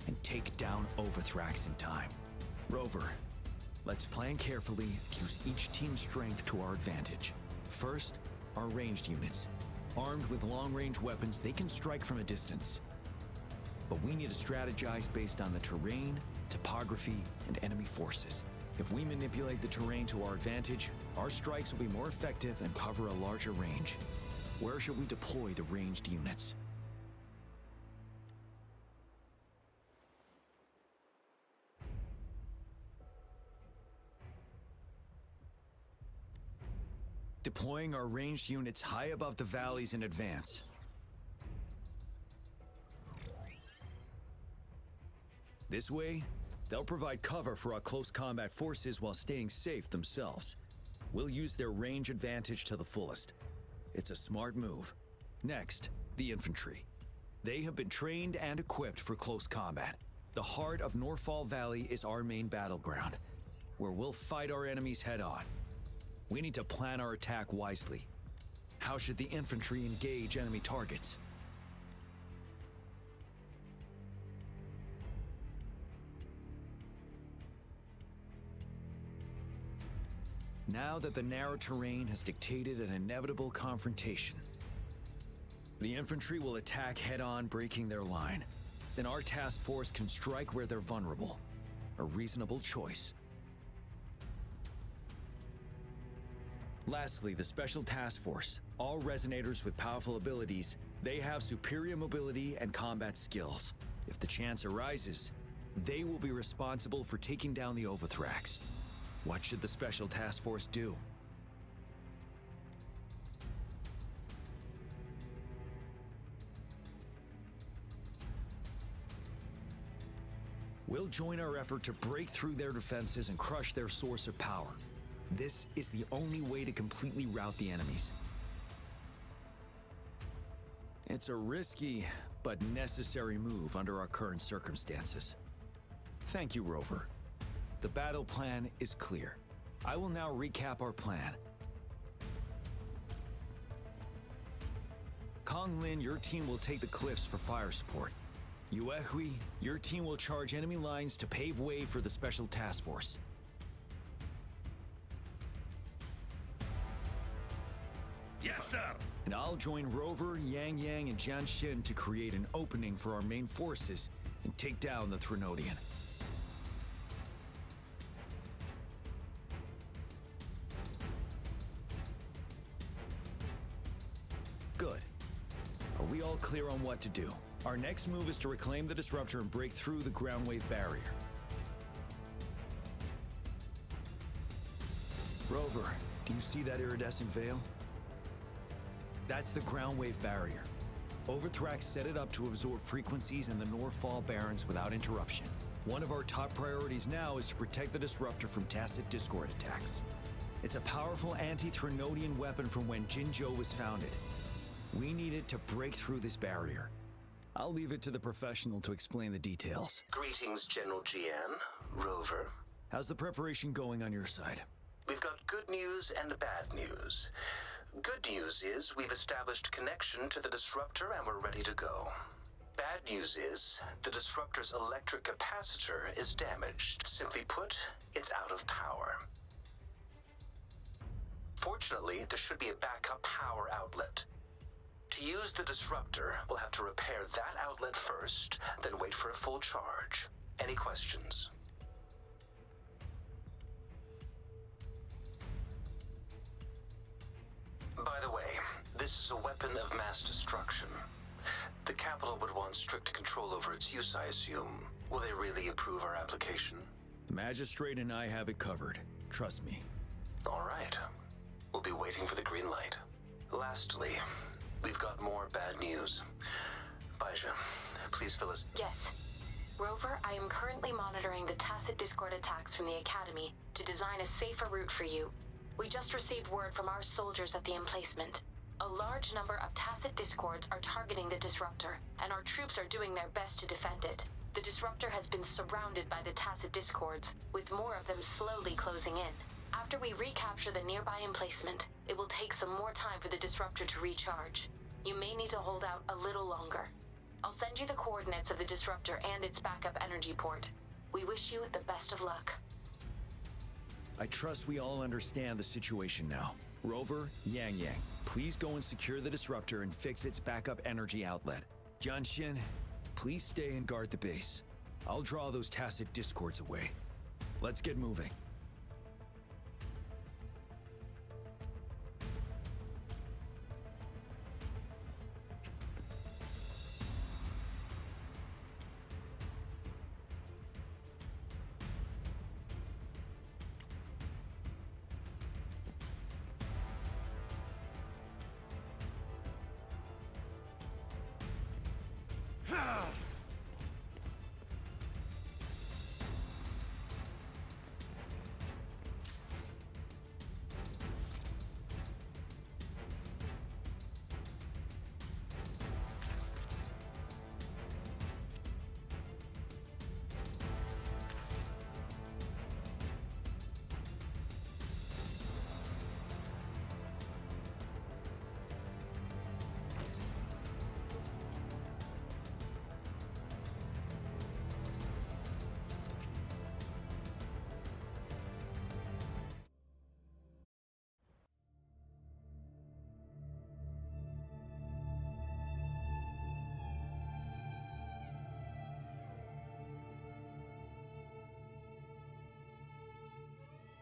and take down Overthrax in time. Rover, let's plan carefully and use each team's strength to our advantage. First, our ranged units. Armed with long-range weapons, they can strike from a distance. But we need to strategize based on the terrain, topography, and enemy forces. If we manipulate the terrain to our advantage, our strikes will be more effective and cover a larger range. Where should we deploy the ranged units? Deploying our ranged units high above the valleys in advance. This way, they'll provide cover for our close combat forces while staying safe themselves. We'll use their range advantage to the fullest. It's a smart move. Next, the infantry. They have been trained and equipped for close combat. The heart of Norfall Valley is our main battleground, where we'll fight our enemies head-on. We need to plan our attack wisely. How should the infantry engage enemy targets? Now that the narrow terrain has dictated an inevitable confrontation, The infantry will attack head-on, breaking their line. Then our task force can strike where they're vulnerable. A reasonable choice. Lastly, the Special Task Force. All resonators with powerful abilities, they have superior mobility and combat skills. If the chance arises, they will be responsible for taking down the Overthrax. What should the Special Task Force do? We'll join our effort to break through their defenses and crush their source of power. This is the only way to completely rout the enemies. It's a risky, but necessary move under our current circumstances. Thank you, Rover. The battle plan is clear. I will now recap our plan. Kong Lin, your team will take the cliffs for fire support. Yuehui, your team will charge enemy lines to pave way for the Special Task Force. Yes, sir. And I'll join Rover, Yang Yang, and Jian Xin to create an opening for our main forces and take down the Threnodian. Good. Are we all clear on what to do? Our next move is to reclaim the Disruptor and break through the ground wave barrier. Rover, do you see that iridescent veil? That's the ground wave barrier. Overthrax set it up to absorb frequencies in the Northfall Barrens without interruption. One of our top priorities now is to protect the Disruptor from tacit discord attacks. It's a powerful anti-Threnodian weapon from when Jinzhou was founded. We need it to break through this barrier. I'll leave it to the professional to explain the details. Greetings, General Jian. Rover. How's the preparation going on your side? We've got good news and bad news. Good news is we've established connection to the Disruptor and we're ready to go. Bad news is the Disruptor's electric capacitor is damaged. Simply put, it's out of power. Fortunately, there should be a backup power outlet. To use the Disruptor, we'll have to repair that outlet first, then wait for a full charge. Any questions? By the way, this is a weapon of mass destruction. The capital would want strict control over its use, I assume. Will they really approve our application? The Magistrate and I have it covered. Trust me. All right. We'll be waiting for the green light. Lastly, we've got more bad news. Baija, please fill us. Yes. Rover, I am currently monitoring the tacit discord attacks from the Academy to design a safer route for you. We just received word from our soldiers at the emplacement. A large number of tacit discords are targeting the Disruptor, and our troops are doing their best to defend it. The Disruptor has been surrounded by the tacit discords, with more of them slowly closing in. After we recapture the nearby emplacement, it will take some more time for the Disruptor to recharge. You may need to hold out a little longer. I'll send you the coordinates of the Disruptor and its backup energy port. We wish you the best of luck. I trust we all understand the situation now. Rover, Yang Yang, please go and secure the Disruptor and fix its backup energy outlet. Jian Xin, please stay and guard the base. I'll draw those tacit discords away. Let's get moving.